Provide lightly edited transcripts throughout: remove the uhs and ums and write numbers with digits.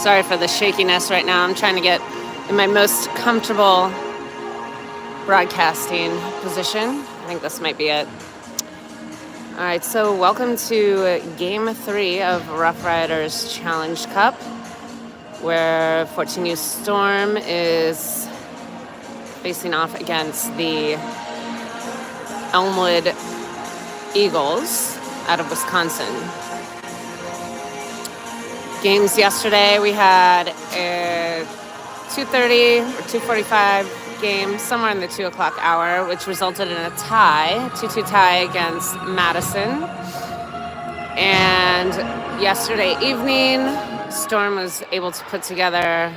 Sorry for the shakiness right now. I'm trying to get in my most comfortable broadcasting position. I think this might be it. All right, so welcome to Game 3 of Rough Riders Challenge Cup, where 14U Storm is facing off against the Elmwood Eagles out of Wisconsin. Games yesterday, we had a 2:30 or 2:45 game, somewhere in the 2 o'clock hour, which resulted in a tie, 2-2 tie against Madison. And yesterday evening, Storm was able to put together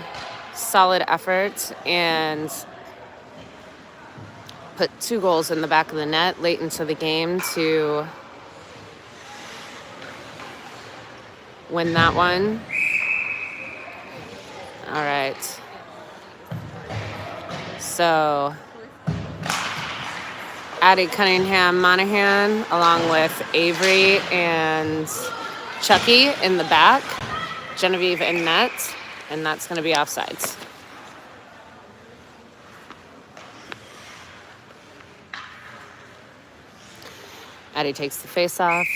solid effort and put 2 goals in the back of the net late into the game to win that one. All right. So, Addie Cunningham Monahan, along with Avery and Chucky in the back, Genevieve in net, and that's going to be offsides. Addie takes the face off.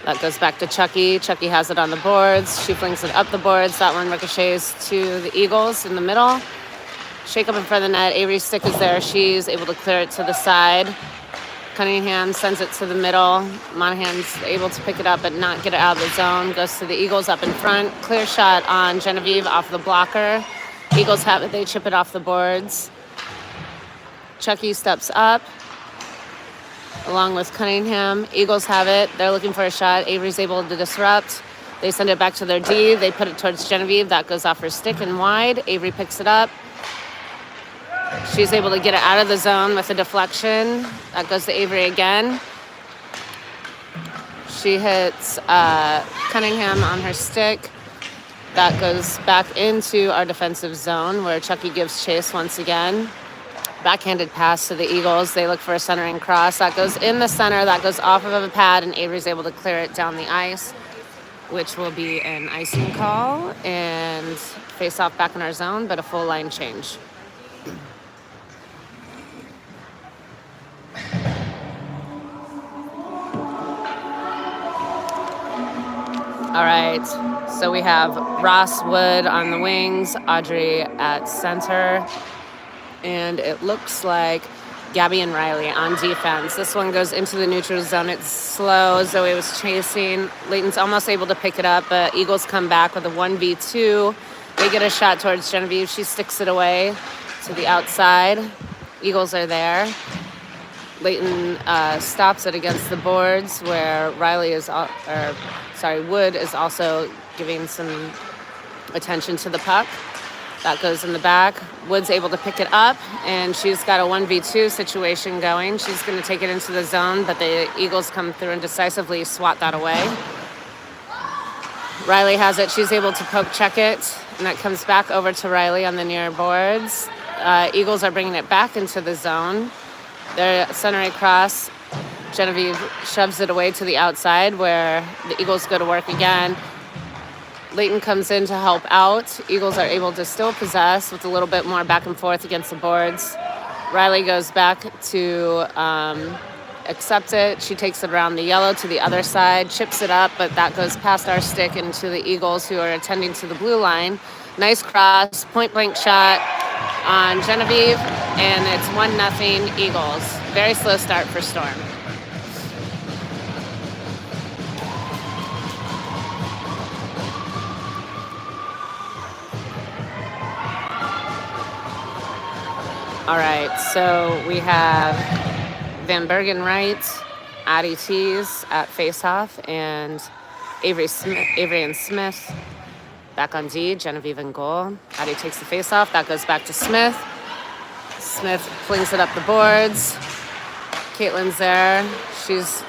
That goes back to Chucky. Chucky has it on the boards. She flings it up the boards. That one ricochets to the Eagles in the middle. Shake up in front of the net. Avery's stick is there. She's able to clear it to the side. Cunningham sends it to the middle. Monahan's able to pick it up but not get it out of the zone. Goes to the Eagles up in front. Clear shot on Genevieve off the blocker. Eagles have it. They chip it off the boards. Chucky steps up along with Cunningham. Eagles have it. They're looking for a shot. Avery's able to disrupt. They send it back to their D. They put it towards Genevieve. That goes off her stick and wide. Avery picks it up. She's able to get it out of the zone with a deflection. That goes to Avery again. She hits Cunningham on her stick. That goes back into our defensive zone where Chucky gives chase once again. Backhanded pass to the Eagles. They look for a centering cross. That goes in the center. That goes off of a pad, and Avery's able to clear it down the ice, which will be an icing call and face off back in our zone, but a full line change. All right, so we have Ross Wood on the wings, Audrey at center, and it looks like Gabby and Riley on defense. This one goes into the neutral zone. It's slow. Zoe was chasing. Leighton's almost able to pick it up, but Eagles come back with a 1v2. They get a shot towards Genevieve. She sticks it away to the outside. Eagles are there. Leighton stops it against the boards where Wood is also giving some attention to the puck. That goes in the back. Wood's able to pick it up, and she's got a 1v2 situation going. She's going to take it into the zone, but the Eagles come through and decisively swat that away. Riley has it. She's able to poke check it, and that comes back over to Riley on the near boards. Eagles are bringing it back into the zone. They're centering across. Genevieve shoves it away to the outside where the Eagles go to work again. Leighton comes in to help out. Eagles are able to still possess with a little bit more back and forth against the boards. Riley goes back to accept it. She takes it around the yellow to the other side, chips it up, but that goes past our stick into the Eagles who are attending to the blue line. Nice cross, point-blank shot on Genevieve, and it's 1-0 Eagles. Very slow start for Storm. All right, so we have Van Bergen right, Addie Tees at faceoff, and Avery and Smith back on D, Genevieve in goal. Addie takes the faceoff, that goes back to Smith. Smith flings it up the boards. Caitlin's there. She's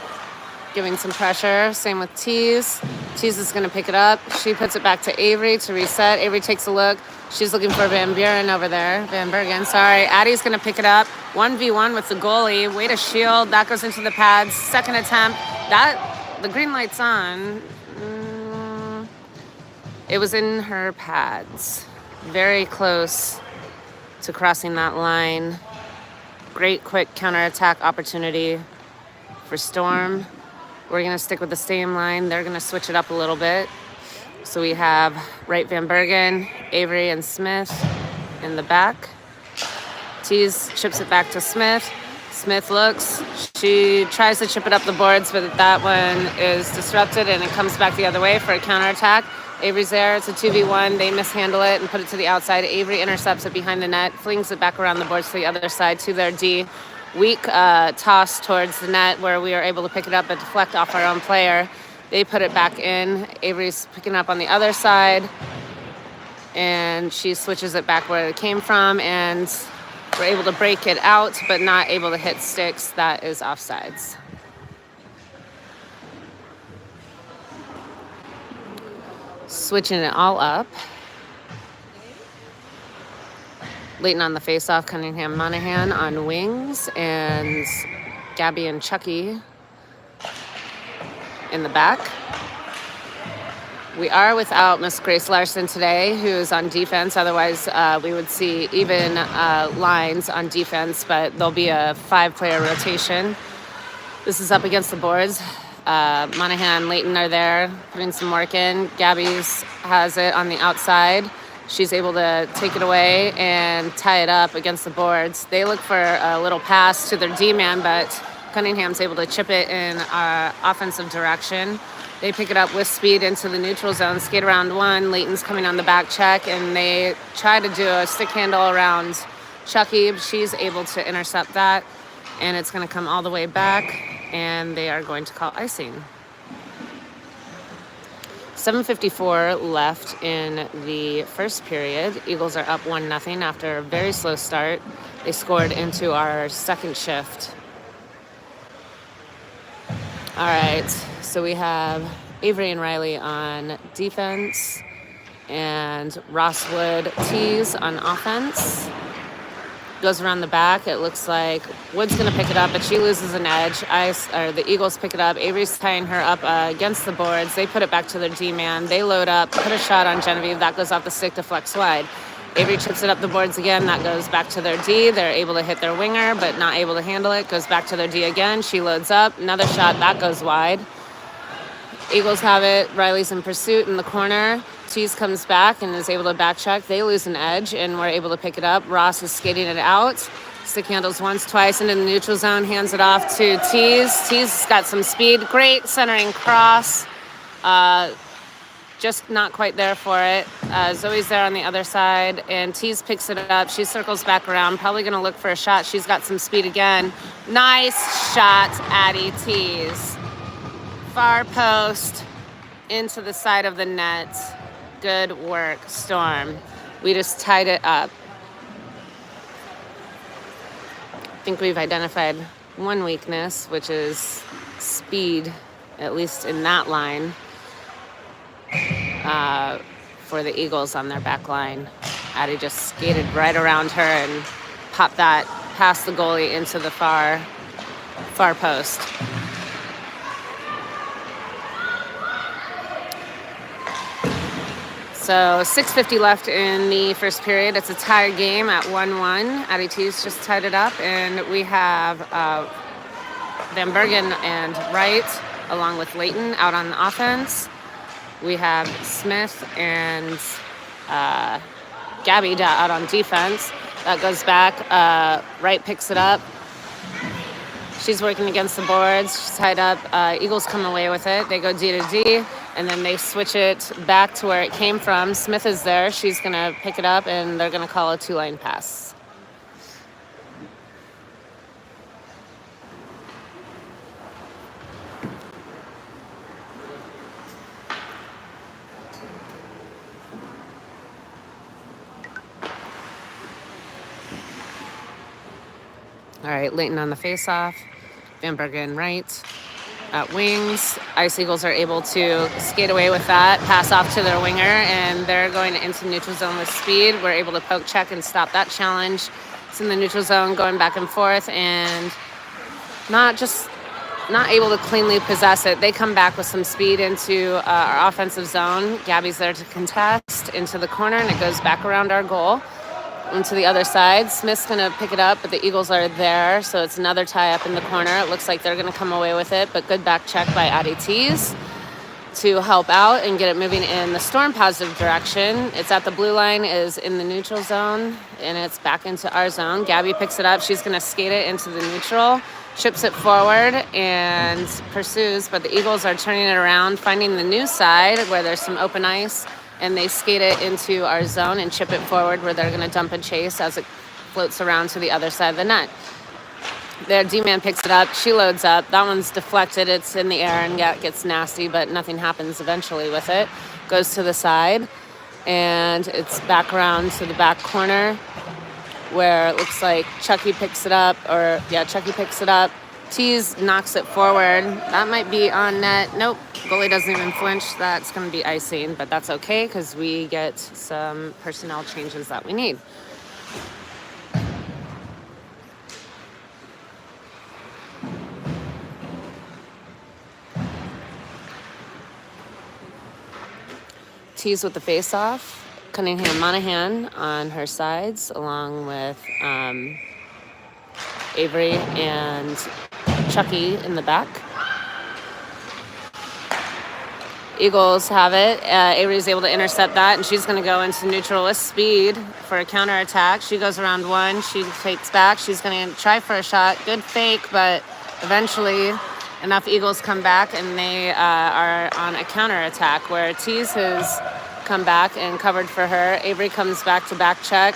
giving some pressure. Same with Tees. Tees is going to pick it up. She puts it back to Avery to reset. Avery takes a look. She's looking for Van Buren over there. Van Bergen, sorry. Addie's going to pick it up. 1v1 with the goalie. Way to shield. That goes into the pads. Second attempt. The green light's on. It was in her pads. Very close to crossing that line. Great quick counterattack opportunity for Storm. We're going to stick with the same line. They're going to switch it up a little bit. So we have Wright, Van Bergen, Avery, and Smith in the back. Tees chips it back to Smith. Smith looks. She tries to chip it up the boards, but that one is disrupted, and it comes back the other way for a counterattack. Avery's there. It's a 2v1. They mishandle it and put it to the outside. Avery intercepts it behind the net, flings it back around the boards to the other side to their D. Weak toss towards the net where we are able to pick it up but deflect off our own player. They put it back in. Avery's picking up on the other side, and she switches it back where it came from, and we're able to break it out but not able to hit sticks. That is offsides. Switching it all up. Leighton on the faceoff, Cunningham Monahan on wings, and Gabby and Chucky in the back. We are without Miss Grace Larson today, who's on defense. Otherwise, we would see even lines on defense, but there'll be a 5-player rotation. This is up against the boards. Monahan, Leighton are there, putting some work in. Gabby's has it on the outside. She's able to take it away and tie it up against the boards. They look for a little pass to their D-man, but Cunningham's able to chip it in our offensive direction. They pick it up with speed into the neutral zone, skate around one. Leighton's coming on the back check, and they try to do a stick handle around Chucky. She's able to intercept that, and it's going to come all the way back, and they are going to call icing. 7:54 left in the first period. Eagles are up 1-0 after a very slow start. They scored into our second shift. All right, so we have Avery and Riley on defense and Rosswood Tees on offense. Goes around the back. It looks like Wood's going to pick it up, but she loses an edge. The Eagles pick it up. Avery's tying her up against the boards. They put it back to their D-man. They load up, put a shot on Genevieve. That goes off the stick to flex wide. Avery chips it up the boards again. That goes back to their D. They're able to hit their winger, but not able to handle it. Goes back to their D again. She loads up. Another shot. That goes wide. Eagles have it. Riley's in pursuit in the corner. Tease comes back and is able to back check. They lose an edge and we're able to pick it up. Ross is skating it out. Stick handles once, twice into the neutral zone. Hands it off to Tease. Tease's got some speed. Great centering cross. Just not quite there for it. Zoe's there on the other side, and Tease picks it up. She circles back around, probably going to look for a shot. She's got some speed again. Nice shot, Addie Tease. Far post into the side of the net. Good work, Storm. We just tied it up. I think we've identified one weakness, which is speed, at least in that line, for the Eagles on their back line. Addie just skated right around her and popped that past the goalie into the far post. So 6:50 left in the first period. It's a tied game at 1-1. Addie Tease just tied it up, and we have Van Bergen and Wright along with Leighton out on offense. We have Smith and Gabby out on defense. That goes back. Wright picks it up. She's working against the boards. She's tied up. Eagles come away with it. They go D to D, and then they switch it back to where it came from. Smith is there. She's going to pick it up, and they're going to call a two-line pass. All right, Leighton on the face-off. Van Bergen right at wings. Ice Eagles are able to skate away with that, pass off to their winger, and they're going into neutral zone with speed. We're able to poke check and stop that challenge. It's in the neutral zone, going back and forth, and not able to cleanly possess it. They come back with some speed into our offensive zone. Gabby's there to contest into the corner, and it goes back around our goal. Into the other side. Smith's going to pick it up, but the Eagles are there, so it's another tie up in the corner. It looks like they're going to come away with it, but good back check by Addie Tease to help out and get it moving in the Storm positive direction. It's at the blue line, is in the neutral zone, and it's back into our zone. Gabby picks it up. She's going to skate it into the neutral, chips it forward, and pursues, but the Eagles are turning it around, finding the new side where there's some open ice, and they skate it into our zone and chip it forward where they're going to dump and chase as it floats around to the other side of the net. Their D-man picks it up. She loads up. That one's deflected. It's in the air and gets nasty, but nothing happens eventually with it. Goes to the side, and it's back around to the back corner where it looks like Chucky picks it up. Chucky picks it up. Tease knocks it forward. That might be on net. Nope. Goalie doesn't even flinch. That's going to be icing, but that's okay because we get some personnel changes that we need. Tease with the face-off. Cunningham Monahan on her sides, along with Avery and Chucky in the back. Eagles have it. Avery's able to intercept that, and she's going to go into neutral with speed for a counterattack. She goes around one. She takes back. She's going to try for a shot. Good fake, but eventually enough Eagles come back, and they are on a counterattack where Tease has come back and covered for her. Avery comes back to back check.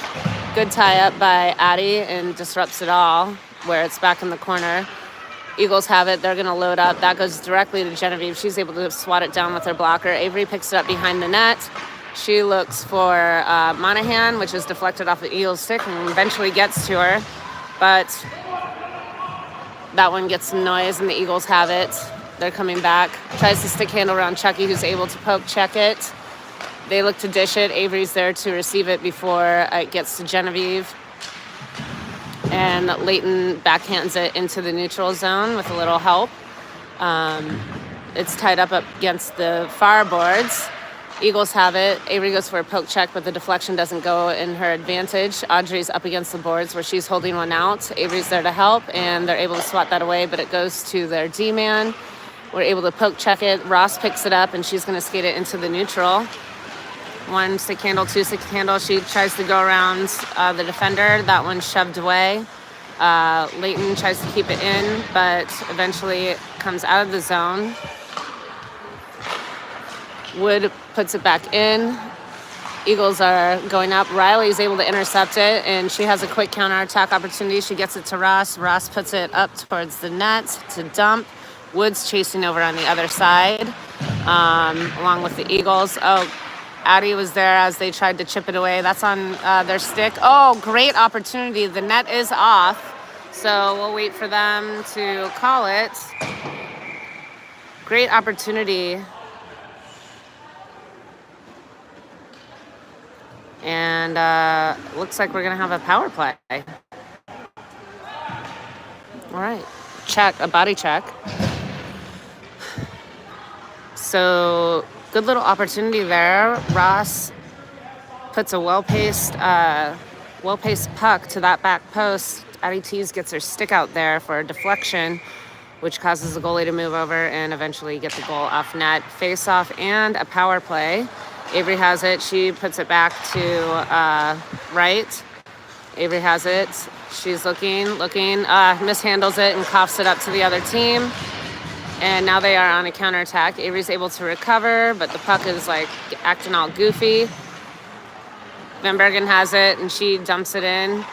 Good tie-up by Addie and disrupts it all where it's back in the corner. Eagles have it. They're going to load up. That goes directly to Genevieve. She's able to swat it down with her blocker. Avery picks it up behind the net. She looks for Monahan, which is deflected off the Eagles stick and eventually gets to her. But that one gets some noise, and the Eagles have it. They're coming back. Tries to stick handle around Chucky, who's able to poke check it. They look to dish it. Avery's there to receive it before it gets to Genevieve. And Leighton backhands it into the neutral zone with a little help. It's tied up against the far boards. Eagles have it. Avery goes for a poke check, but the deflection doesn't go in her advantage. Audrey's up against the boards where she's holding one out. Avery's there to help, and they're able to swat that away, but it goes to their D-man, were able to poke check it. Ross picks it up, and she's going to skate it into the neutral. 1 stick handle, 2 stick handle. She tries to go around the defender. That one's shoved away. Leighton tries to keep it in, but eventually it comes out of the zone. Wood puts it back in. Eagles are going up. Riley's able to intercept it, and she has a quick counterattack opportunity. She gets it to Ross. Ross puts it up towards the net to dump. Wood's chasing over on the other side, along with the Eagles. Oh, Addie was there as they tried to chip it away. That's on their stick. Oh, great opportunity. The net is off, so we'll wait for them to call it. Great opportunity. And looks like we're going to have a power play. All right. Check, a body check. So good little opportunity there. Ross puts a well-paced puck to that back post. Addie Tees gets her stick out there for a deflection, which causes the goalie to move over and eventually get the goal off net. Face-off and a power play. Avery has it. She puts it back to right. Avery has it. She's looking, mishandles it and coughs it up to the other team. And now they are on a counterattack. Avery's able to recover, but the puck is like acting all goofy. Van Bergen has it, and she dumps it in.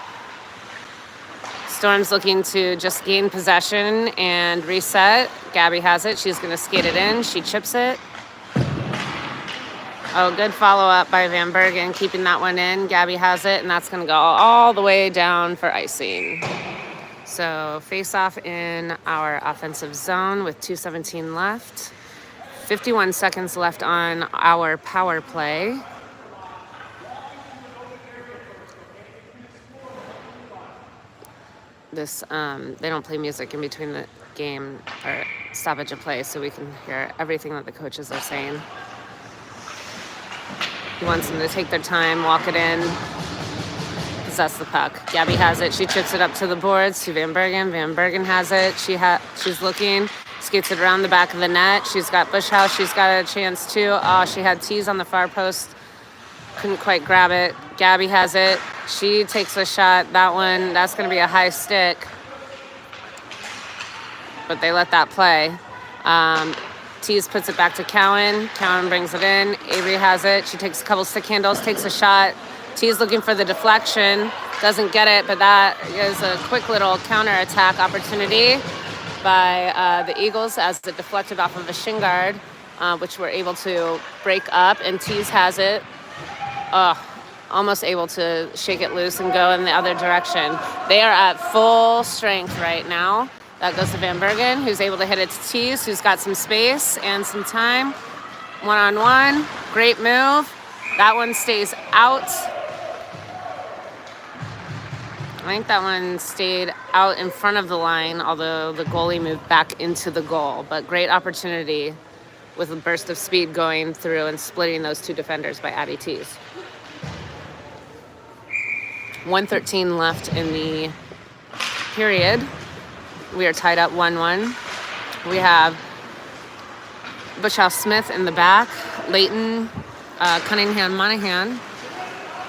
Storm's looking to just gain possession and reset. Gabby has it. She's going to skate it in. She chips it. Oh, good follow-up by Van Bergen, keeping that one in. Gabby has it, and that's going to go all the way down for icing. So face-off in our offensive zone with 2:17 left. 51 seconds left on our power play. This they don't play music in between the game or stoppage of play, so we can hear everything that the coaches are saying. He wants them to take their time, walk it in, possess the puck. Gabby has it. She chips it up to the boards to Van Bergen. Van Bergen has it. She's looking, skates it around the back of the net. She's got Bushhouse. She's got a chance too. Oh, she had Tees on the far post. Couldn't quite grab it. Gabby has it. She takes a shot. That's going to be a high stick. But they let that play. Tees puts it back to Cowan. Cowan brings it in. Avery has it. She takes a couple stick handles, takes a shot. Tees looking for the deflection. Doesn't get it, but that is a quick little counterattack opportunity by the Eagles as it deflected off of a shin guard, which we're able to break up. And Tees has it. Almost able to shake it loose and go in the other direction. They are at full strength right now. That goes to Van Bergen, who's able to hit it to Tees, who's got some space and some time. One-on-one. Great move. That one stays out. I think that one stayed out in front of the line, although the goalie moved back into the goal. But great opportunity with a burst of speed going through and splitting those two defenders by Addie Tees. 1:13 left in the period. We are tied up 1-1. We have Bushhouse Smith in the back, Leighton, Cunningham, Monahan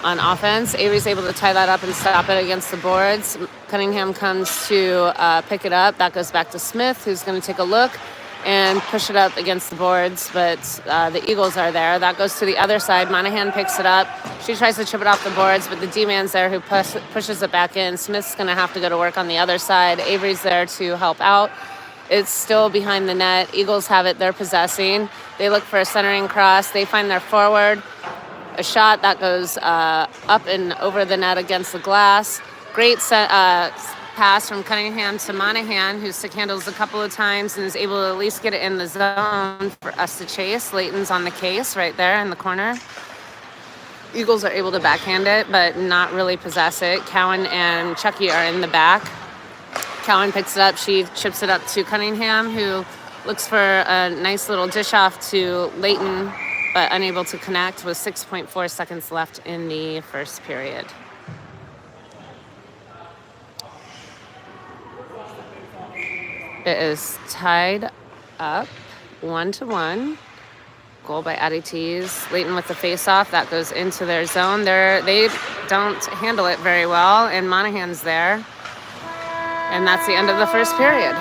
on offense. Avery's able to tie that up and stop it against the boards. Cunningham comes to pick it up. That goes back to Smith, who's going to take a look and push it up against the boards, but the Eagles are there. That goes to the other side. Monahan picks it up. She tries to chip it off the boards, but the D-man's there who pushes it back in. Smith's going to have to go to work on the other side. Avery's there to help out. It's still behind the net. Eagles have it. They're possessing. They look for a centering cross. They find their forward. A shot that goes up and over the net against the glass. Great pass from Cunningham to Monahan, who stick handles a couple of times and is able to at least get it in the zone for us to chase. Leighton's on the case right there in the corner. Eagles are able to backhand it, but not really possess it. Cowan and Chucky are in the back. Cowan picks it up. She chips it up to Cunningham, who looks for a nice little dish off to Leighton, but unable to connect with 6.4 seconds left in the first period. It is tied up 1-1. Goal by Addie Tees. Leighton with the face-off. That goes into their zone. They don't handle it very well, and Monahan's there. And that's the end of the first period.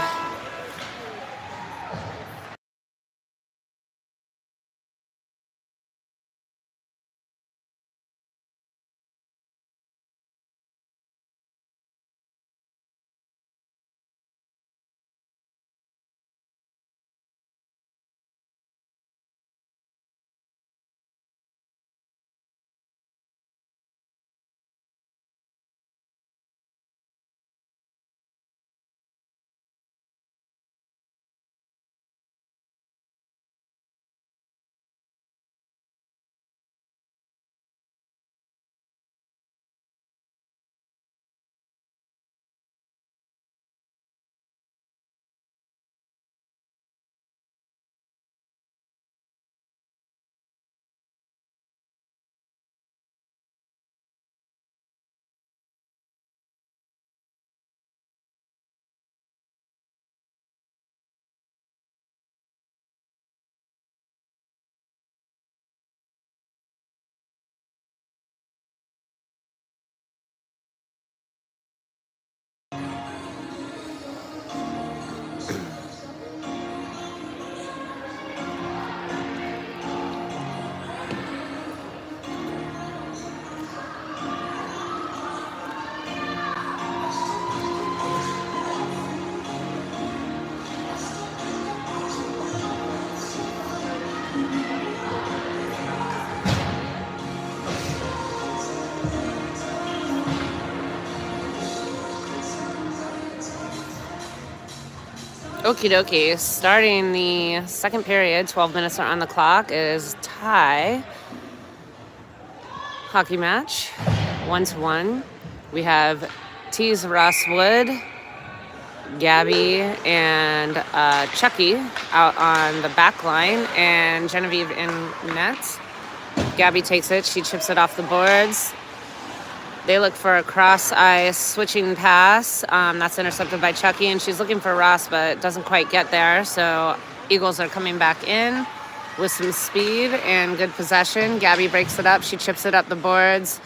Okie dokie. Starting the second period, 12 minutes are on the clock, is tie hockey match, 1-1. We have Tees Ross Wood, Gabby, and Chucky out on the back line, and Genevieve in net. Gabby takes it. She chips it off the boards. They look for a cross-ice switching pass. That's intercepted by Chucky, and she's looking for Ross, but doesn't quite get there. So Eagles are coming back in with some speed and good possession. Gabby breaks it up. She chips it up the boards.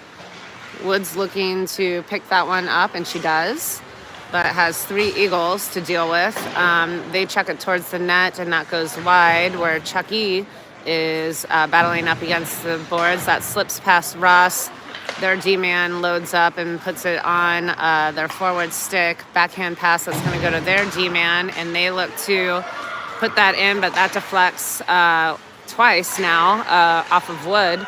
Wood's looking to pick that one up, and she does, but has 3 Eagles to deal with. They chuck it towards the net, and that goes wide, where Chucky is battling up against the boards. That slips past Ross. Their D-man loads up and puts it on their forward stick. Backhand pass that's going to go to their D-man, and they look to put that in, but that deflects twice now off of Wood.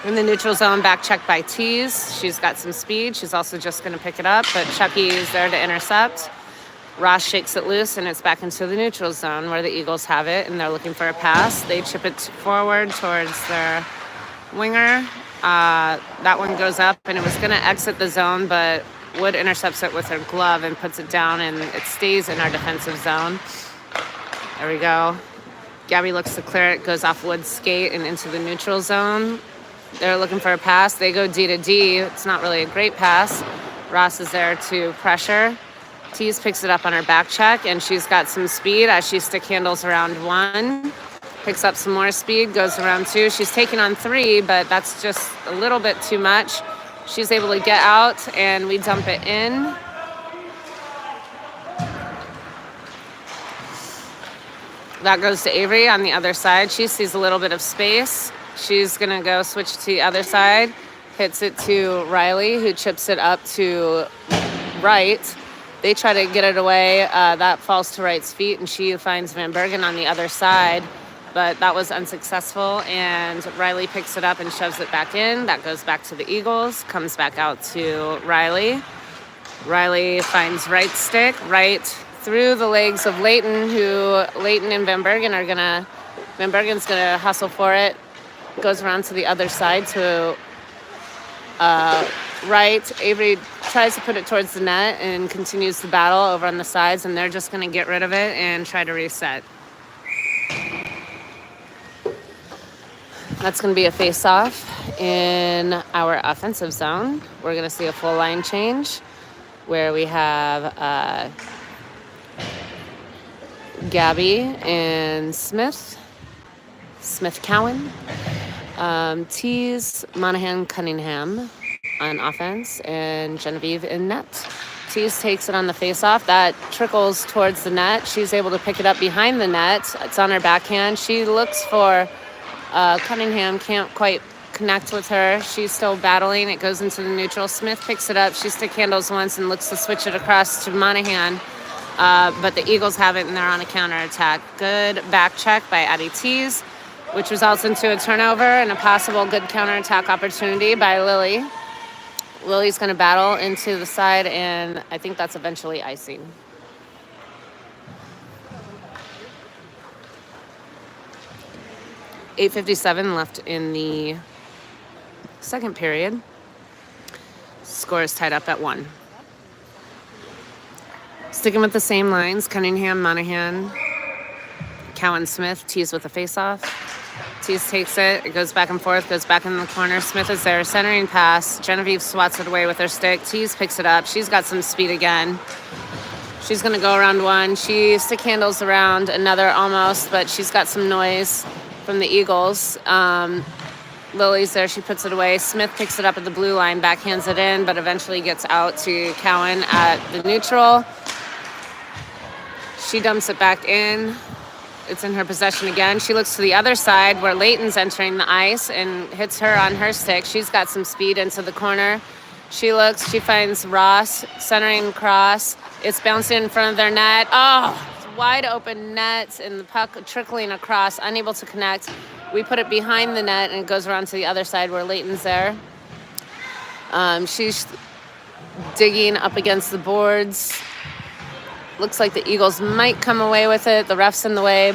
In the neutral zone, back check by Tees. She's got some speed. She's also just going to pick it up, but Chucky is there to intercept. Ross shakes it loose, and it's back into the neutral zone where the Eagles have it, and they're looking for a pass. They chip it forward towards their winger. That one goes up, and it was going to exit the zone, but Wood intercepts it with her glove and puts it down, and it stays in our defensive zone. There we go. Gabby looks to clear it, goes off Wood's skate and into the neutral zone. They're looking for a pass. They go D to D. It's not really a great pass. Ross is there to pressure. Tees picks it up on her back check, and she's got some speed as she stick handles around 1. Picks up some more speed, goes around 2. She's taking on 3, but that's just a little bit too much. She's able to get out, and we dump it in. That goes to Avery on the other side. She sees a little bit of space. She's going to go switch to the other side. Hits it to Riley, who chips it up to Wright. They try to get it away. That falls to Wright's feet, and she finds Van Bergen on the other side. But that was unsuccessful, and Riley picks it up and shoves it back in. That goes back to the Eagles, comes back out to Riley. Riley finds Wright's stick, right through the legs of Leighton, who Leighton and Van Bergen are Van Bergen's gonna hustle for it. Goes around to the other side to Wright. Avery tries to put it towards the net and continues the battle over on the sides, and they're just gonna get rid of it and try to reset. That's going to be a face-off in our offensive zone. We're going to see a full line change where we have Gabby and Smith Cowan. Tees, Monahan, Cunningham on offense, and Genevieve in net. Tees takes it on the face-off. That trickles towards the net. She's able to pick it up behind the net. It's on her backhand. She looks for Cunningham, can't quite connect with her. She's still battling. It goes into the neutral. Smith picks it up. She stick handles once and looks to switch it across to Monahan. But the Eagles have it, and they're on a counterattack. Good back check by Addie Tees, which results into a turnover and a possible good counterattack opportunity by Lily. Lily's going to battle into the side, and I think that's eventually icing. .8:57 left in the second period. Score is tied up at 1. Sticking with the same lines, Cunningham, Monahan, Cowan, Smith, Tees with a face-off. Tees takes it. It goes back and forth, goes back in the corner. Smith is there, centering pass. Genevieve swats it away with her stick. Tees picks it up. She's got some speed again. She's going to go around one. She stick handles around another almost, but she's got some noise from the Eagles. Lily's there. She puts it away. Smith picks it up at the blue line, backhands it in, but eventually gets out to Cowan at the neutral. She dumps it back in. It's in her possession again. She looks to the other side where Layton's entering the ice and hits her on her stick. She's got some speed into the corner. She looks, she finds Ross centering cross. It's bouncing in front of their net. Oh, it's wide open net and the puck trickling across, unable to connect. We put it behind the net and it goes around to the other side where Layton's there. She's digging up against the boards. Looks like the Eagles might come away with it. The ref's in the way,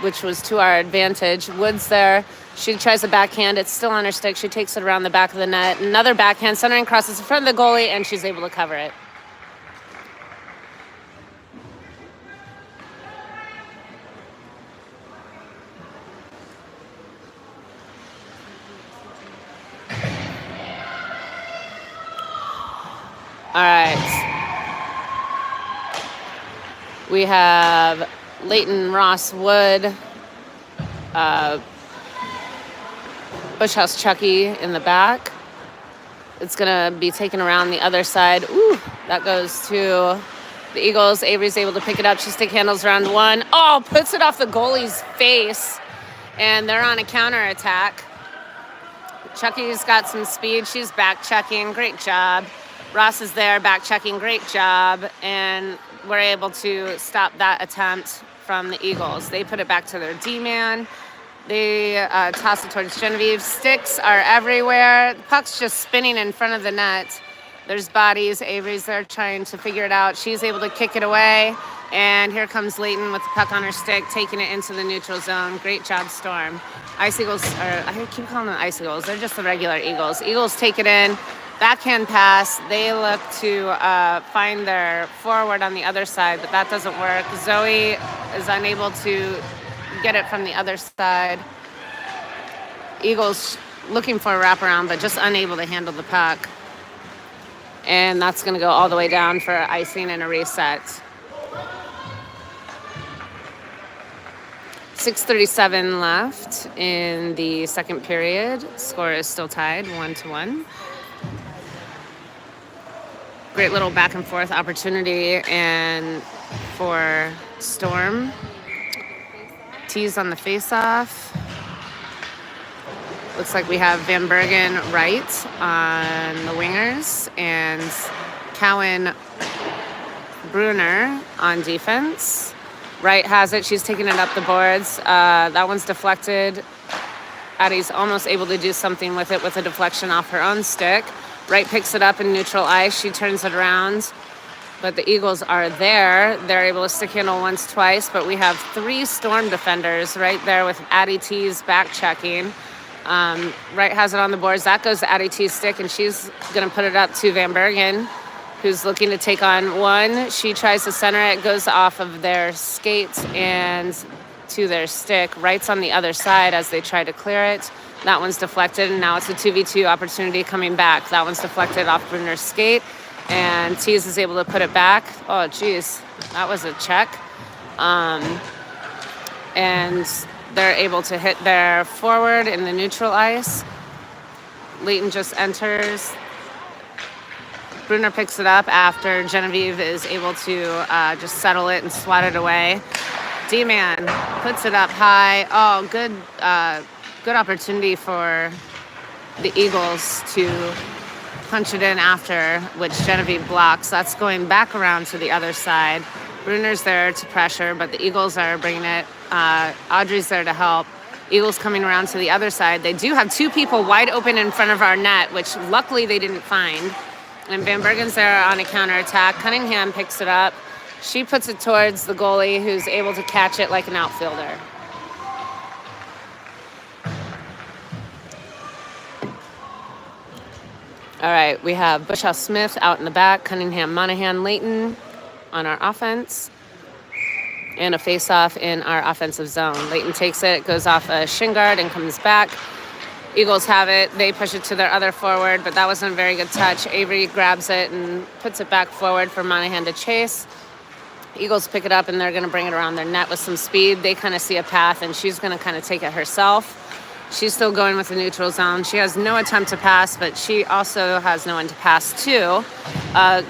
which was to our advantage. Wood's there. She tries a backhand. It's still on her stick. She takes it around the back of the net. Another backhand, centering crosses in front of the goalie, and she's able to cover it. All right. We have Layton, Ross, Wood, Bushhouse, Chucky in the back. It's going to be taken around the other side. Ooh, that goes to the Eagles. Avery's able to pick it up. She stick handles around one. Oh, puts it off the goalie's face. And they're on a counterattack. Chucky's got some speed. She's back checking. Great job. Ross is there, back checking. Great job. And we're able to stop that attempt from the Eagles. They put it back to their D-man. They toss it towards Genevieve. Sticks are everywhere. The puck's just spinning in front of the net. There's bodies. Avery's there trying to figure it out. She's able to kick it away. And here comes Layton with the puck on her stick, taking it into the neutral zone. Great job, Storm. Ice Eagles, I keep calling them Ice Eagles. They're just the regular Eagles. Eagles take it in. Backhand pass. They look to find their forward on the other side, but that doesn't work. Zoe is unable to get it from the other side. Eagles looking for a wraparound, but just unable to handle the puck. And that's going to go all the way down for icing and a reset. 6:37 left in the second period. Score is still tied 1-1. Great little back and forth opportunity and for Storm. Tees on the face-off. Looks like we have Van Bergen right on the wingers and Cowan Bruner on defense. Wright has it. She's taking it up the boards. That one's deflected. Addie's almost able to do something with it with a deflection off her own stick. Wright picks it up in neutral ice. She turns it around. But the Eagles are there. They're able to stick handle once, twice. But we have 3 Storm defenders right there with Addie T's back checking. Wright has it on the boards. That goes to Addie T's stick, and she's going to put it up to Van Bergen, who's looking to take on one. She tries to center it. Goes off of their skate and to their stick. Wright's on the other side as they try to clear it. That one's deflected, and now it's a 2v2 opportunity coming back. That one's deflected off Bruner's skate, and Tees is able to put it back. Oh, geez, that was a check. And they're able to hit their forward in the neutral ice. Leighton just enters. Bruner picks it up after Genevieve is able to just settle it and swat it away. D-Man puts it up high. Oh, good opportunity for the Eagles to punch it in after, which Genevieve blocks. That's going back around to the other side. Bruner's there to pressure, but the Eagles are bringing it. Audrey's there to help. Eagles coming around to the other side. They do have two people wide open in front of our net, which luckily they didn't find. And Van Bergen's there on a counterattack. Cunningham picks it up. She puts it towards the goalie, who's able to catch it like an outfielder. All right, we have Bushhouse Smith out in the back, Cunningham, Monahan, Leighton on our offense, and a face-off in our offensive zone. Leighton takes it, goes off a shin guard and comes back. Eagles have it. They push it to their other forward, but that wasn't a very good touch. Avery grabs it and puts it back forward for Monahan to chase. Eagles pick it up, and they're going to bring it around their net with some speed. They kind of see a path, and she's going to kind of take it herself. She's still going with the neutral zone. She has no attempt to pass, but she also has no one to pass to.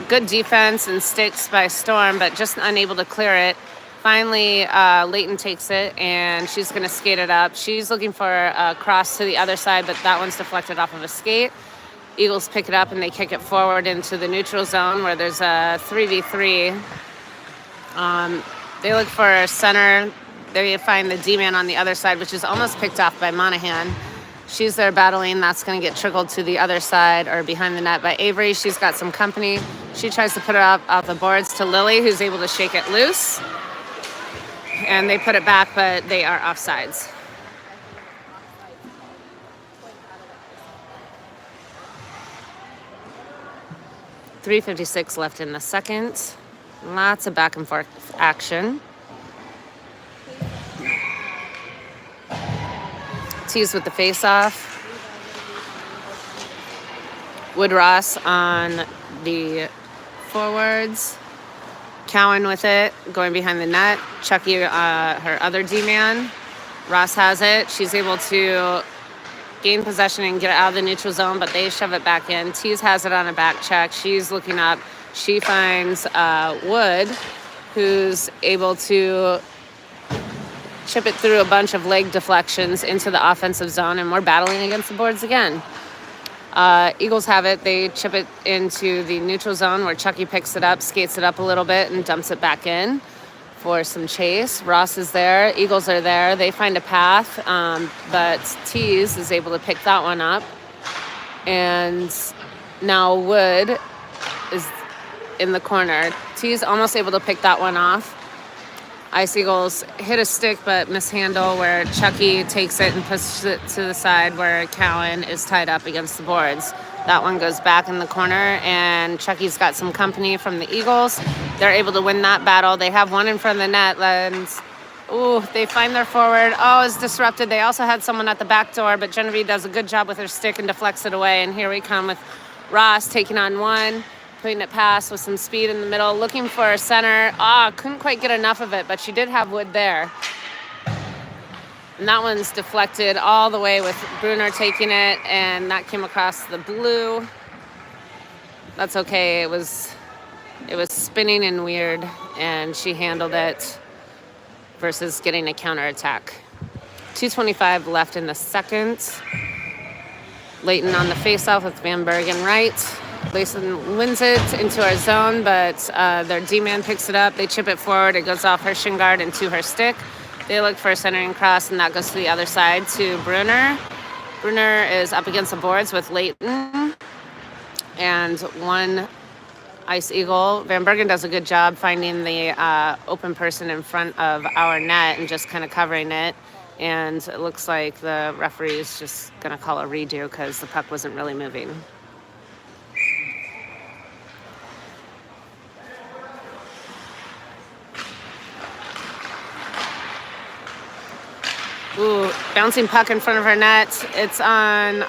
Good defense and sticks by Storm, but just unable to clear it. Finally, Leighton takes it, and she's going to skate it up. She's looking for a cross to the other side, but that one's deflected off of a skate. Eagles pick it up, and they kick it forward into the neutral zone where there's a 3v3. They look for a center. They find the D-man on the other side, which is almost picked off by Monahan. She's there battling. That's going to get trickled to the other side or behind the net by Avery. She's got some company. She tries to put it up off the boards to Lily, who's able to shake it loose. And they put it back, but they are offsides. .356 left in the second. Lots of back and forth action. Tees with the face-off. Wood-Ross on the forwards. Cowan with it, going behind the net. Chucky, her other D-man. Ross has it. She's able to gain possession and get out of the neutral zone, but they shove it back in. Tees has it on a back check. She's looking up. She finds Wood, who's able to chip it through a bunch of leg deflections into the offensive zone, and we're battling against the boards again. Eagles have it. They chip it into the neutral zone where Chucky picks it up, skates it up a little bit, and dumps it back in for some chase. Ross is there. Eagles are there. They find a path, but Tees is able to pick that one up. And now Wood is in the corner. Tees almost able to pick that one off. Ice Eagles hit a stick but mishandle where Chucky takes it and pushes it to the side where Cowan is tied up against the boards. That one goes back in the corner, and Chucky's got some company from the Eagles. They're able to win that battle. They have one in front of the net, and they find their forward. It's disrupted. They also had someone at the back door, but Genevieve does a good job with her stick and deflects it away, and here we come with Ross taking on one. Putting it past with some speed in the middle, looking for a center. Couldn't quite get enough of it, but she did have Wood there. And that one's deflected all the way with Bruner taking it, and that came across the blue. That's okay. It was spinning and weird, and she handled it versus getting a counterattack. 2:25 left in the second. Leighton on the faceoff with Van Bergen right. Layson wins it into our zone, but their D-man picks it up. They chip it forward. It goes off her shin guard and to her stick. They look for a centering cross, and that goes to the other side to Bruner. Bruner is up against the boards with Leighton. And one Ice Eagle. Van Bergen does a good job finding the open person in front of our net and just kind of covering it. And it looks like the referee is just going to call a redo because the puck wasn't really moving. Bouncing puck in front of her net. It's on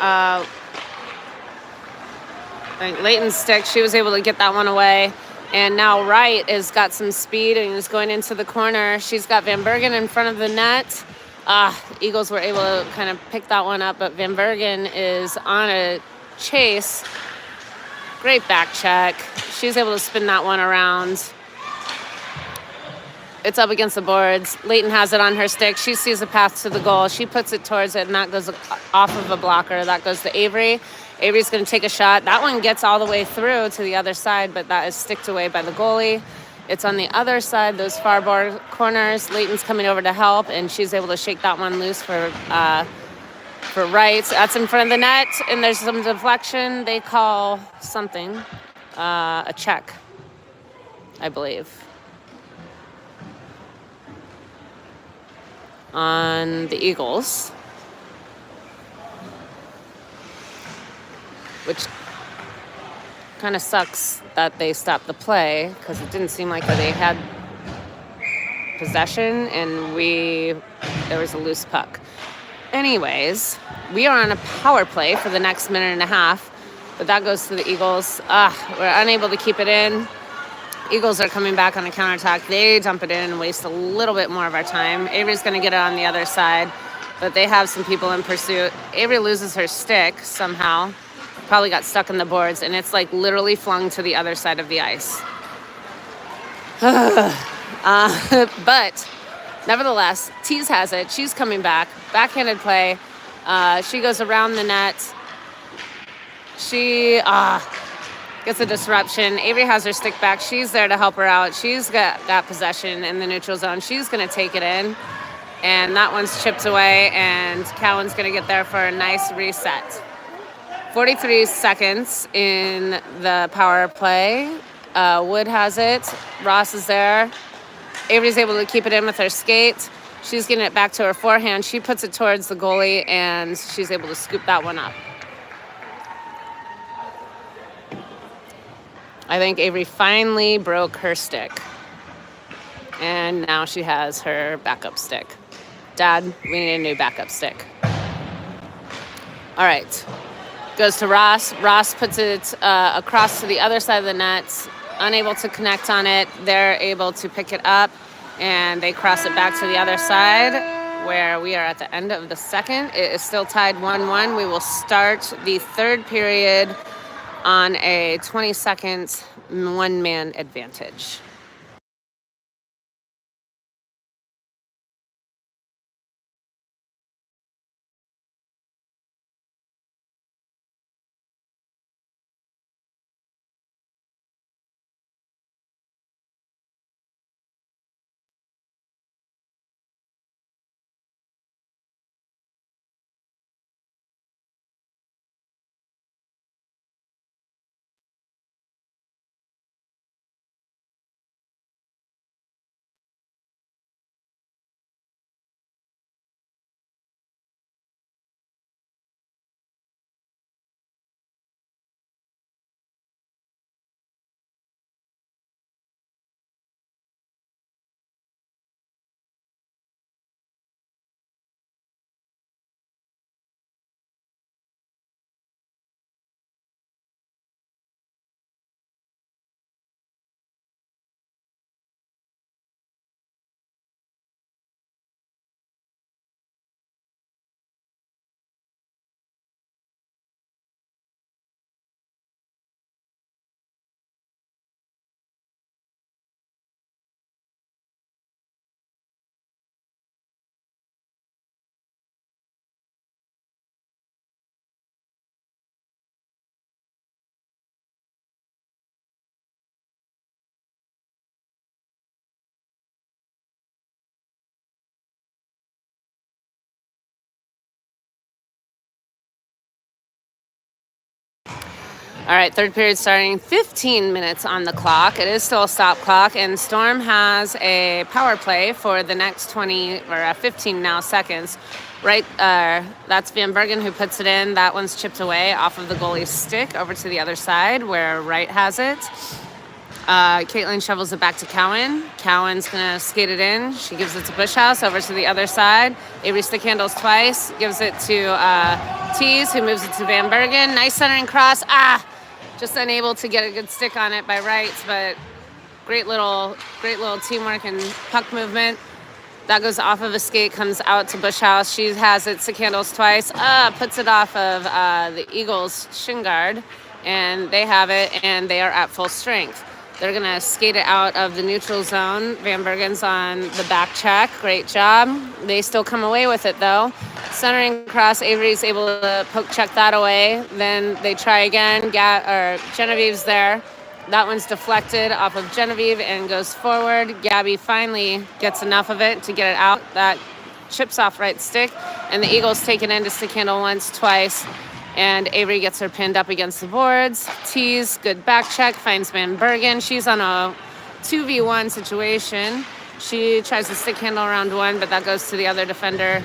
Leighton's stick. She was able to get that one away. And now Wright has got some speed and is going into the corner. She's got Van Bergen in front of the net. Eagles were able to kind of pick that one up, but Van Bergen is on a chase. Great back check. She's able to spin that one around. It's up against the boards. Leighton has it on her stick. She sees the path to the goal. She puts it towards it, and that goes off of a blocker. That goes to Avery. Avery's going to take a shot. That one gets all the way through to the other side, but that is sticked away by the goalie. It's on the other side, those far corners. Leighton's coming over to help, and she's able to shake that one loose for Wright. That's in front of the net, and there's some deflection. They call something, a check, I believe, on the Eagles, which kind of sucks that they stopped the play because it didn't seem like they had possession and there was a loose puck. Anyways, we are on a power play for the next minute and a half, but that goes to the Eagles. We're unable to keep it in. Eagles are coming back on a counterattack. They dump it in and waste a little bit more of our time. Avery's going to get it on the other side, but they have some people in pursuit. Avery loses her stick somehow. Probably got stuck in the boards, and it's like literally flung to the other side of the ice. But nevertheless, Tease has it. She's coming back. Backhanded play. She goes around the net. She gets a disruption. Avery has her stick back. She's there to help her out. She's got possession in the neutral zone. She's going to take it in. And that one's chipped away, and Cowan's going to get there for a nice reset. 43 seconds in the power play. Wood has it. Ross is there. Avery's able to keep it in with her skate. She's getting it back to her forehand. She puts it towards the goalie, and she's able to scoop that one up. I think Avery finally broke her stick. And now she has her backup stick. Dad, we need a new backup stick. All right. Goes to Ross. Ross puts it across to the other side of the net. Unable to connect on it. They're able to pick it up, and they cross it back to the other side, where we are at the end of the second. It is still tied 1-1. We will start the third period on a 20-second one-man advantage. All right, third period starting, 15 minutes on the clock. It is still a stop clock, and Storm has a power play for the next 15 now seconds. Right, that's Van Bergen who puts it in. That one's chipped away off of the goalie's stick over to the other side where Wright has it. Caitlin shovels it back to Cowan. Cowan's going to skate it in. She gives it to Bushhouse over to the other side. Avery stick handles twice. Gives it to Tease, who moves it to Van Bergen. Nice centering cross. Just unable to get a good stick on it by Wright, but Great little teamwork and puck movement. That goes off of a skate, comes out to Bush House. She has it, stick handles twice, puts it off of the Eagles' shin guard, and they have it, and they are at full strength. They're going to skate it out of the neutral zone. Van Bergen's on the back check. Great job. They still come away with it, though. Centering cross, Avery's able to poke check that away. Then they try again. Genevieve's there. That one's deflected off of Genevieve and goes forward. Gabby finally gets enough of it to get it out. That chips off right stick. And the Eagles take it in to stick handle once, twice. And Avery gets her pinned up against the boards. Tease, good back check, finds Van Bergen. She's on a 2v1 situation. She tries to stick handle around one, but that goes to the other defender.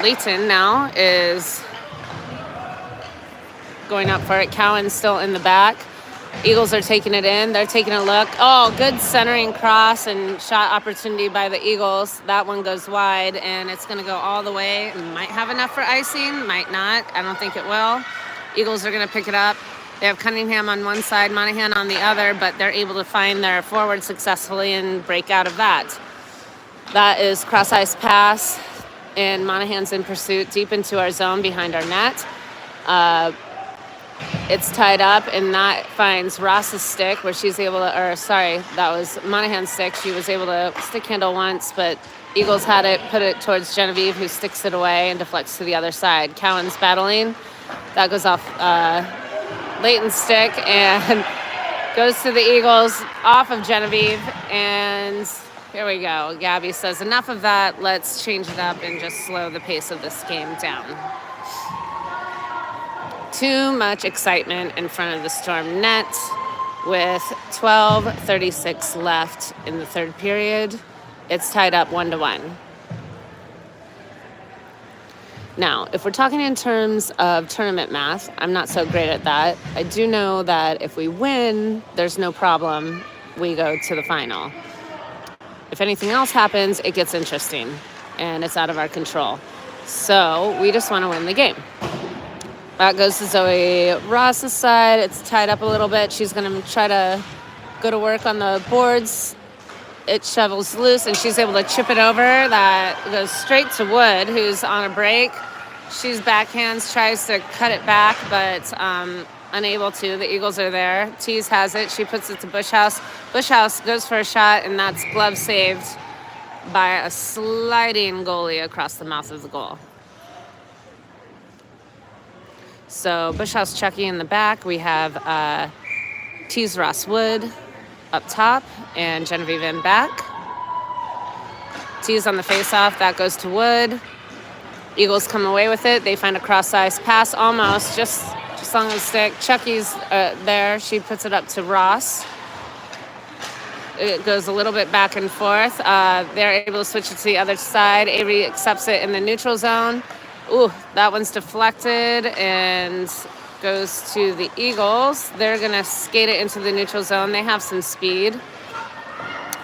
Leighton now is going up for it. Cowan's still in the back. Eagles are taking it in. They're taking a look. Oh, good centering cross and shot opportunity by the Eagles. That one goes wide, and it's going to go all the way. Might have enough for icing, might not. I don't think it will. Eagles are going to pick it up. They have Cunningham on one side, Monahan on the other, but they're able to find their forward successfully and break out of that. That is cross-ice pass, and Monahan's in pursuit deep into our zone behind our net. It's tied up, and that finds Ross's stick where she's able to, that was Monahan's stick. She was able to stick handle once, but Eagles had it, put it towards Genevieve, who sticks it away and deflects to the other side. Cowan's battling. That goes off Leighton's stick and goes to the Eagles off of Genevieve. And here we go. Gabby says, enough of that. Let's change it up and just slow the pace of this game down. Too much excitement in front of the Storm net with 12:36 left in the third period. It's tied up 1-1. Now, if we're talking in terms of tournament math, I'm not so great at that. I do know that if we win, there's no problem. We go to the final. If anything else happens, it gets interesting, and it's out of our control. So we just want to win the game. That goes to Zoe Ross's side. It's tied up a little bit. She's going to try to go to work on the boards. It shovels loose, and she's able to chip it over. That goes straight to Wood, who's on a break. She's backhands, tries to cut it back, but unable to. The Eagles are there. Tease has it. She puts it to Bush House. Bush House goes for a shot, and that's glove saved by a sliding goalie across the mouth of the goal. So Bush House Chucky in the back. We have Tease Ross Wood up top and Genevieve in back. Tease on the face-off. That goes to Wood. Eagles come away with it. They find a cross-ice pass almost, just on the stick. Chucky's there. She puts it up to Ross. It goes a little bit back and forth. They're able to switch it to the other side. Avery accepts it in the neutral zone. Ooh, that one's deflected and goes to the Eagles. They're going to skate it into the neutral zone. They have some speed.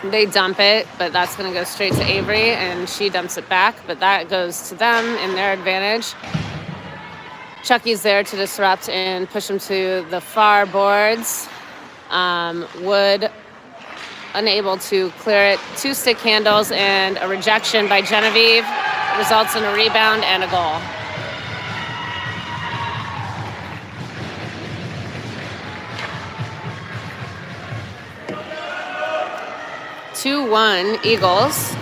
They dump it, but that's going to go straight to Avery, and she dumps it back, but that goes to them in their advantage. Chucky's there to disrupt and push them to the far boards. Wood unable to clear it. 2 stick handles and a rejection by Genevieve. Results in a rebound and a goal. (2-1) Eagles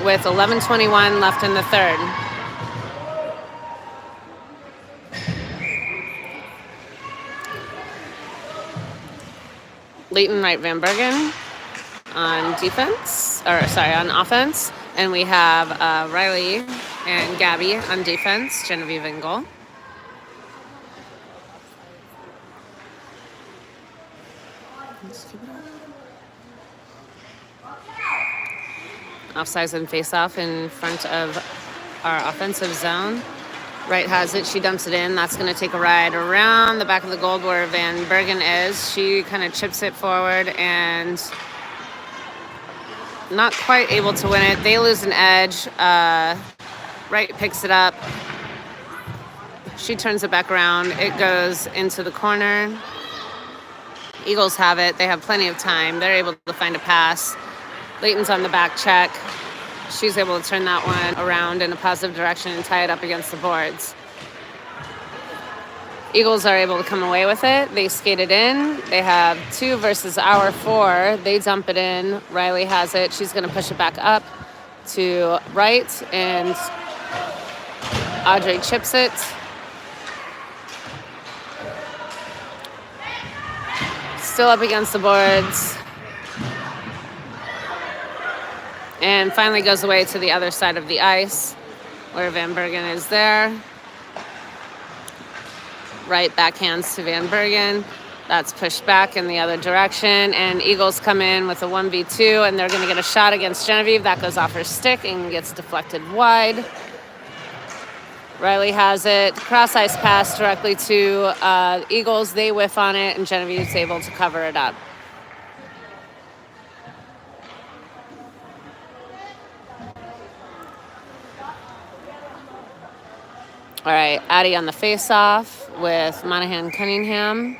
with 11:21 left in the third. Leighton Wright Van Bergen on offense. And we have Riley and Gabby on defense, Genevieve in goal. Offsides and face-off in front of our offensive zone. Wright has it. She dumps it in. That's going to take a ride around the back of the goal where Van Bergen is. She kind of chips it forward and not quite able to win it. They lose an edge. Wright picks it up. She turns it back around. It goes into the corner. Eagles have it. They have plenty of time. They're able to find a pass. Leighton's on the back check. She's able to turn that one around in a positive direction and tie it up against the boards. Eagles are able to come away with it. They skate it in. They have 2 versus our 4. They dump it in. Riley has it. She's going to push it back up to right, and Audrey chips it. Still up against the boards. And finally goes away to the other side of the ice where Van Bergen is there. Right backhands to Van Bergen. That's pushed back in the other direction. And Eagles come in with a 1v2, and they're going to get a shot against Genevieve. That goes off her stick and gets deflected wide. Riley has it. Cross ice pass directly to Eagles. They whiff on it, and Genevieve's able to cover it up. All right, Addie on the face-off with Monahan Cunningham.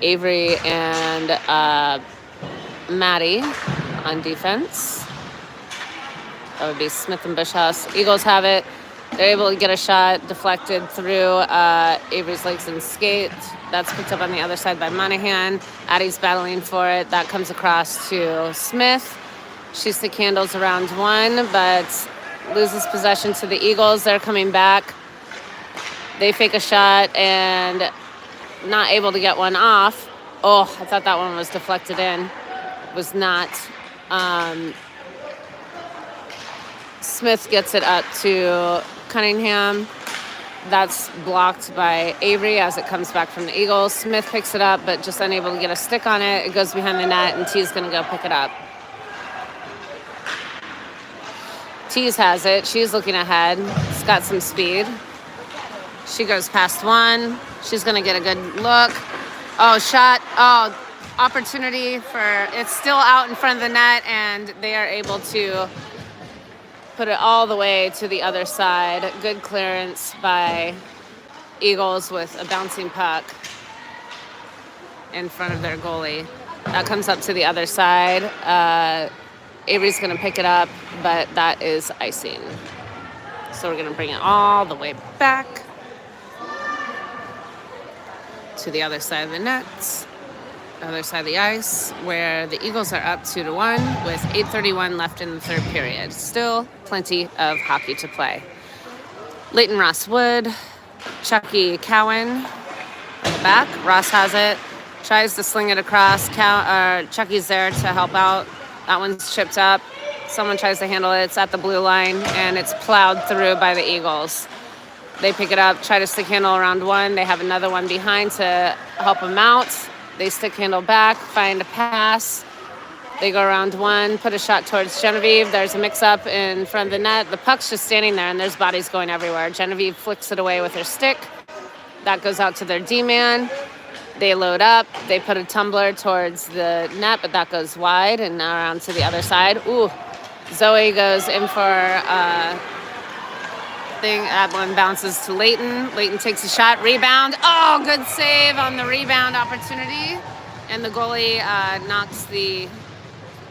Avery and Maddie on defense. That would be Smith and Bushhouse. Eagles have it. They're able to get a shot deflected through Avery's legs and skate. That's picked up on the other side by Monahan. Addie's battling for it. That comes across to Smith. She stick handles around 1, but loses possession to the Eagles. They're coming back. They fake a shot and not able to get one off. Oh, I thought that one was deflected in. It was not. Smith gets it up to Cunningham. That's blocked by Avery as it comes back from the Eagles. Smith picks it up, but just unable to get a stick on it. It goes behind the net, and T's going to go pick it up. Tease has it. She's looking ahead. She's got some speed. She goes past 1. She's going to get a good look. Oh, shot. Oh, opportunity for... It's still out in front of the net, and they are able to put it all the way to the other side. Good clearance by Eagles with a bouncing puck in front of their goalie. That comes up to the other side. Avery's going to pick it up, but that is icing. So we're going to bring it all the way back to the other side of the net, other side of the ice, where the Eagles are up 2-1 with 8:31 left in the third period. Still plenty of hockey to play. Leighton Ross Wood, Chucky Cowan at the back. Ross has it, tries to sling it across. Chucky's there to help out. That one's chipped up. Someone tries to handle it. It's at the blue line, and it's plowed through by the Eagles. They pick it up, try to stick handle around 1. They have another one behind to help them out. They stick handle back, find a pass. They go around 1, put a shot towards Genevieve. There's a mix-up in front of the net. The puck's just standing there, and there's bodies going everywhere. Genevieve flicks it away with her stick. That goes out to their D-man. They load up. They put a tumbler towards the net, but that goes wide and now around to the other side. Ooh, Zoe goes in for thing. That one bounces to Leighton. Leighton takes a shot. Rebound. Oh, good save on the rebound opportunity. And the goalie knocks the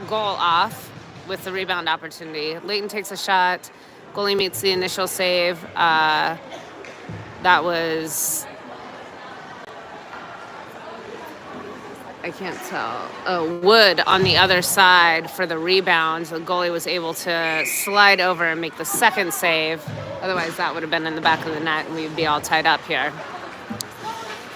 goal off with the rebound opportunity. Leighton takes a shot. Goalie meets the initial save. That was... I can't tell. Wood on the other side for the rebound. The goalie was able to slide over and make the second save. Otherwise, that would have been in the back of the net, and we'd be all tied up here.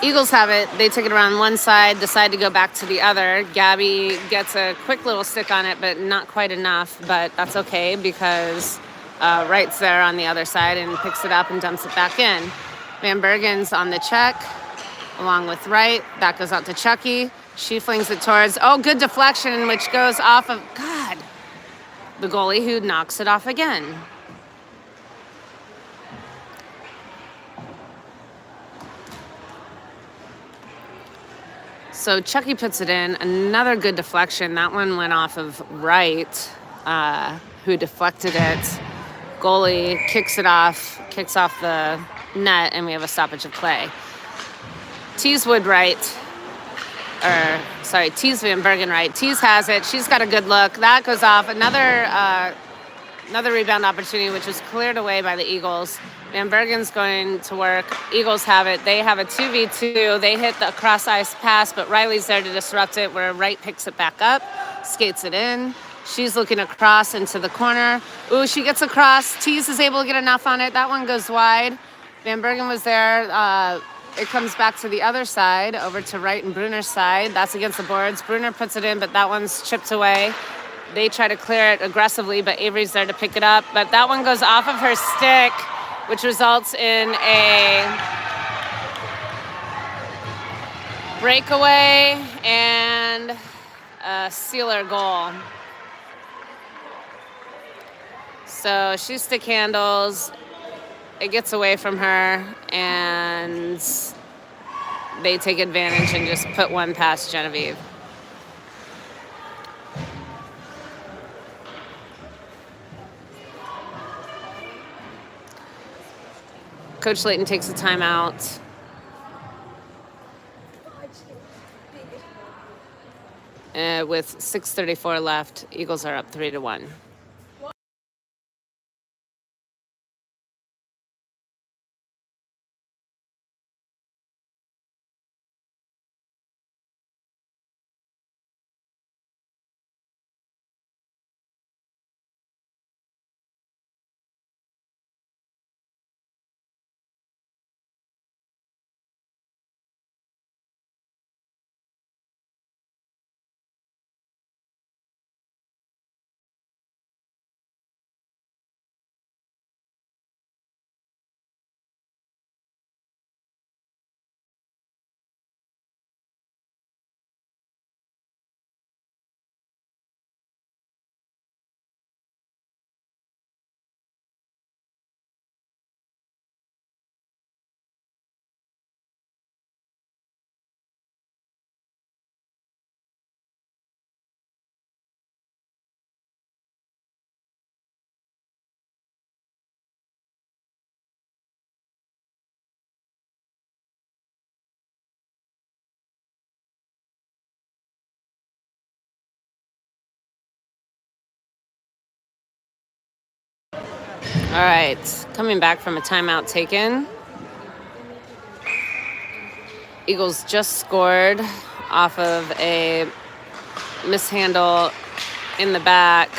Eagles have it. They take it around one side, decide to go back to the other. Gabby gets a quick little stick on it, but not quite enough. But that's okay because Wright's there on the other side and picks it up and dumps it back in. Van Bergen's on the check along with Wright. That goes out to Chucky. She flings it towards, good deflection, which goes off of, the goalie who knocks it off again. So Chucky puts it in. Another good deflection. That one went off of Wright, who deflected it. Goalie kicks off the net, and we have a stoppage of play. Tease Wood right. Or, sorry, Tease Van Bergen right. Tease has it. She's got a good look. That goes off. Another rebound opportunity, which was cleared away by the Eagles. Van Bergen's going to work. Eagles have it. They have a 2v2. They hit the cross ice pass, but Riley's there to disrupt it, where Wright picks it back up, skates it in. She's looking across into the corner. Ooh, she gets across. Tease is able to get enough on it. That one goes wide. Van Bergen was there. It comes back to the other side, over to Wright and Bruner's side. That's against the boards. Bruner puts it in, but that one's chipped away. They try to clear it aggressively, but Avery's there to pick it up. But that one goes off of her stick, which results in a breakaway and a sealer goal. So she stick handles. It gets away from her, and they take advantage and just put one past Genevieve. Coach Layton takes a timeout. With 6:34 left, Eagles are up 3-1. All right, coming back from a timeout taken. Eagles just scored off of a mishandle in the back.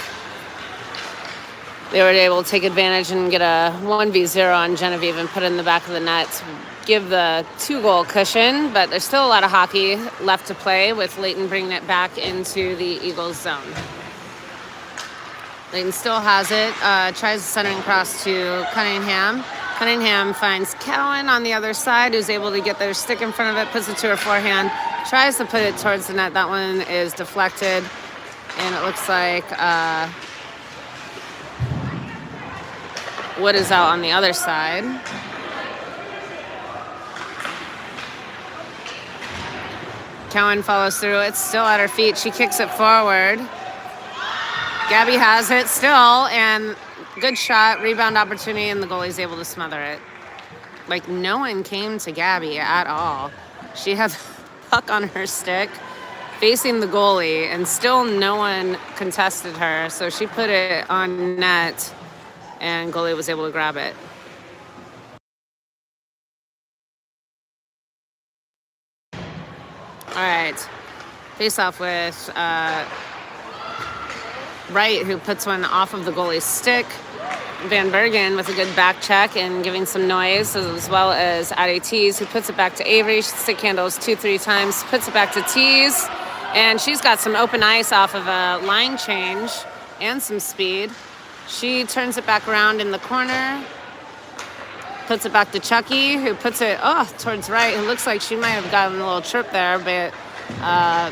They were able to take advantage and get a 1v0 on Genevieve and put it in the back of the net to give the 2-goal cushion, but there's still a lot of hockey left to play, with Layton bringing it back into the Eagles zone. Layton still has it, tries centering cross to Cunningham. Cunningham finds Cowan on the other side, who's able to get their stick in front of it, puts it to her forehand, tries to put it towards the net. That one is deflected, and it looks like Wood is out on the other side. Cowan follows through. It's still at her feet. She kicks it forward. Gabby has it still, and good shot, rebound opportunity, and the goalie's able to smother it. Like, no one came to Gabby at all. She had the puck on her stick facing the goalie, and still no one contested her, so she put it on net, and goalie was able to grab it. All right, face off with Wright, who puts one off of the goalie's stick. Van Bergen with a good back check and giving some noise, as well as Addie Tease, who puts it back to Avery. She stick handles 2-3 times, puts it back to Tease, and she's got some open ice off of a line change and some speed. She turns it back around in the corner, puts it back to Chucky, who puts it towards Wright. It looks like she might have gotten a little trip there, but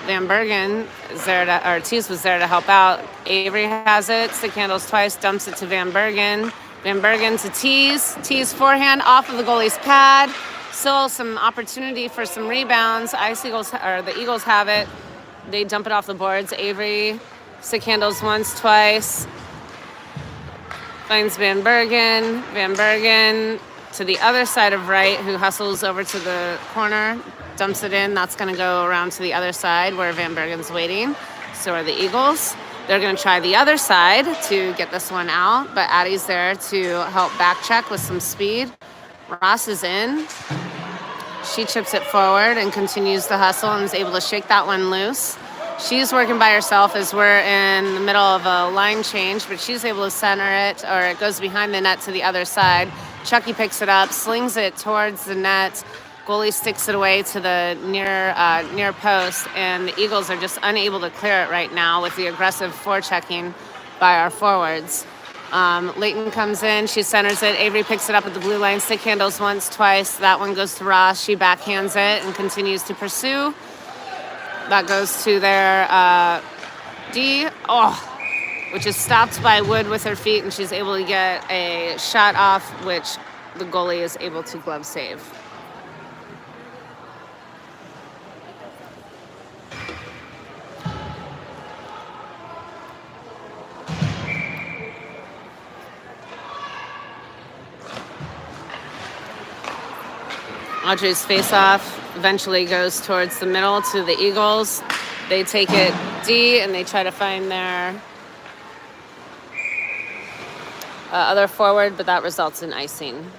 Van Bergen is there or Tease was there to help out. Avery has it, stick handles twice, dumps it to Van Bergen. Van Bergen to Tease. Tease forehand off of the goalie's pad. Still some opportunity for some rebounds. The Eagles have it. They dump it off the boards. Avery stick handles once, twice. Finds Van Bergen. Van Bergen to the other side of Wright, who hustles over to the corner. dumps it in. That's going to go around to the other side where Van Bergen's waiting. So are the Eagles. They're going to try the other side to get this one out, but Addie's there to help back check with some speed. Ross is in. She chips it forward and continues to hustle and is able to shake that one loose. She's working by herself as we're in the middle of a line change, but she's able to center it, or it goes behind the net to the other side. Chucky picks it up, slings it towards the net. Goalie sticks it away to the near post, and the Eagles are just unable to clear it right now with the aggressive forechecking by our forwards. Leighton comes in, she centers it. Avery picks it up at the blue line, stick handles once, twice. That one goes to Ross. She backhands it and continues to pursue. That goes to their D, which is stopped by Wood with her feet, and she's able to get a shot off, which the goalie is able to glove save. Audrey's face-off eventually goes towards the middle to the Eagles. They take it D, and they try to find their other forward, but that results in icing.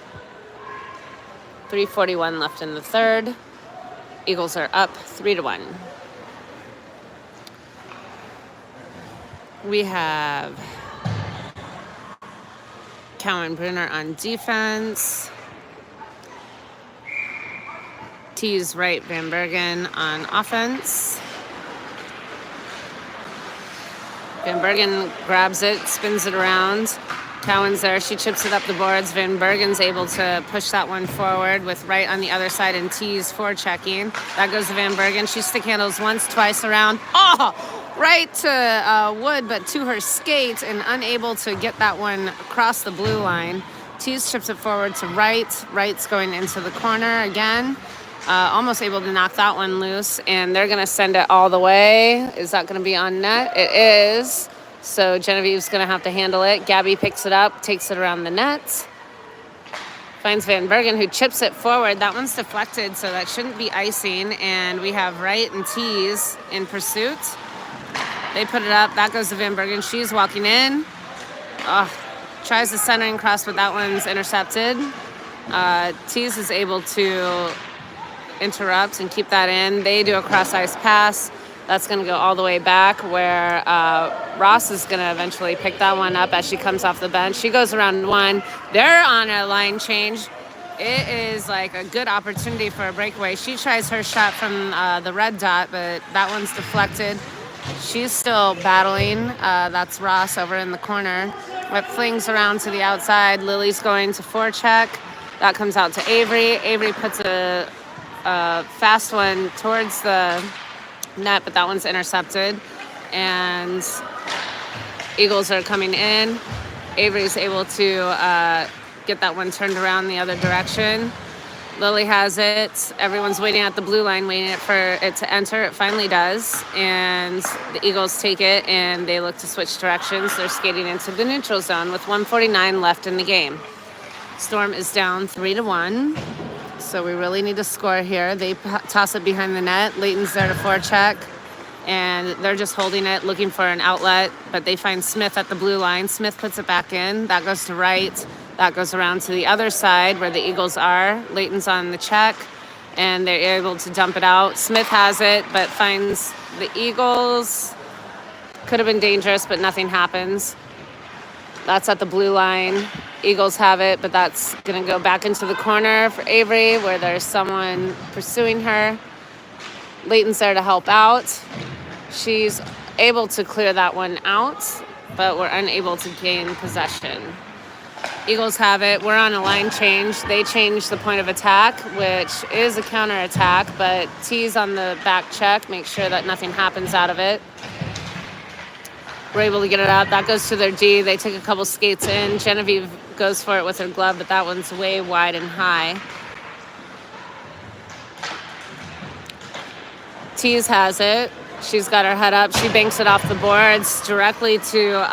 3:41 left in the third. Eagles are up 3-1. We have Cowan Brunner on defense. T's right, Van Bergen on offense. Van Bergen grabs it, spins it around. Cowan's there, she chips it up the boards. Van Bergen's able to push that one forward with right on the other side, and T's forechecking. That goes to Van Bergen. She stick handles once, twice around. Right to Wood, but to her skate and unable to get that one across the blue line. T's chips it forward to right. Right's going into the corner again. Almost able to knock that one loose, and they're going to send it all the way. Is that going to be on net? It is. So Genevieve's going to have to handle it. Gabby picks it up, takes it around the net. Finds Van Bergen, who chips it forward. That one's deflected, so that shouldn't be icing. And we have Wright and Tees in pursuit. They put it up. That goes to Van Bergen. She's walking in. Tries the centering cross, but that one's intercepted. Tees is able to interrupt and keep that in. They do a cross-ice pass. That's going to go all the way back, where Ross is going to eventually pick that one up as she comes off the bench. She goes around one. They're on a line change. It is like a good opportunity for a breakaway. She tries her shot from the red dot, but that one's deflected. She's still battling. That's Ross over in the corner. It flings around to the outside. Lily's going to forecheck. That comes out to Avery. Avery puts a fast one towards the net, but that one's intercepted. And Eagles are coming in. Avery's able to get that one turned around the other direction. Lily has it. Everyone's waiting at the blue line, waiting for it to enter. It finally does. And the Eagles take it, and they look to switch directions. They're skating into the neutral zone with 1:49 left in the game. Storm is down 3-1. So we really need to score here. They toss it behind the net. Leighton's there to forecheck, and they're just holding it, looking for an outlet, but they find Smith at the blue line. Smith puts it back in. That goes to right. That goes around to the other side where the Eagles are. Leighton's on the check, and they're able to dump it out. Smith has it, but finds the Eagles. Could have been dangerous, but nothing happens. That's at the blue line. Eagles have it, but that's going to go back into the corner for Avery, where there's someone pursuing her. Leighton's there to help out. She's able to clear that one out, but we're unable to gain possession. Eagles have it. We're on a line change. They change the point of attack, which is a counterattack, but T's on the back check, make sure that nothing happens out of it. We're able to get it out. That goes to their D. They take a couple skates in. Genevieve goes for it with her glove, but that one's way wide and high. Tees has it. She's got her head up. She banks it off the boards directly to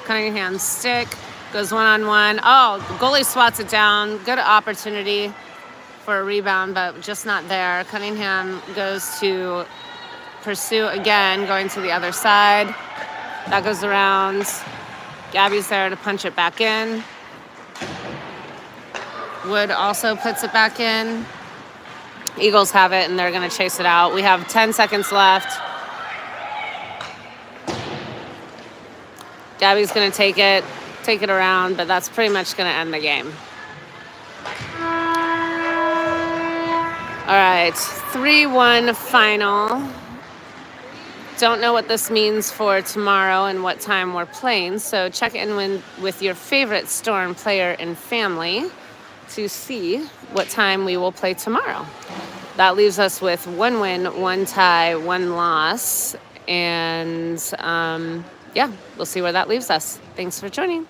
Cunningham's stick. Goes one-on-one. The goalie swats it down. Good opportunity for a rebound, but just not there. Cunningham goes to pursue again, going to the other side. That goes around. Gabby's there to punch it back in. Wood also puts it back in. Eagles have it, and they're going to chase it out. We have 10 seconds left. Gabby's going to take it around, but that's pretty much going to end the game. All right, 3-1 final. Don't know what this means for tomorrow and what time we're playing, so check in with your favorite Storm player and family to see what time we will play tomorrow. That leaves us with 1 win, 1 tie, 1 loss, and yeah, we'll see where that leaves us. Thanks for joining.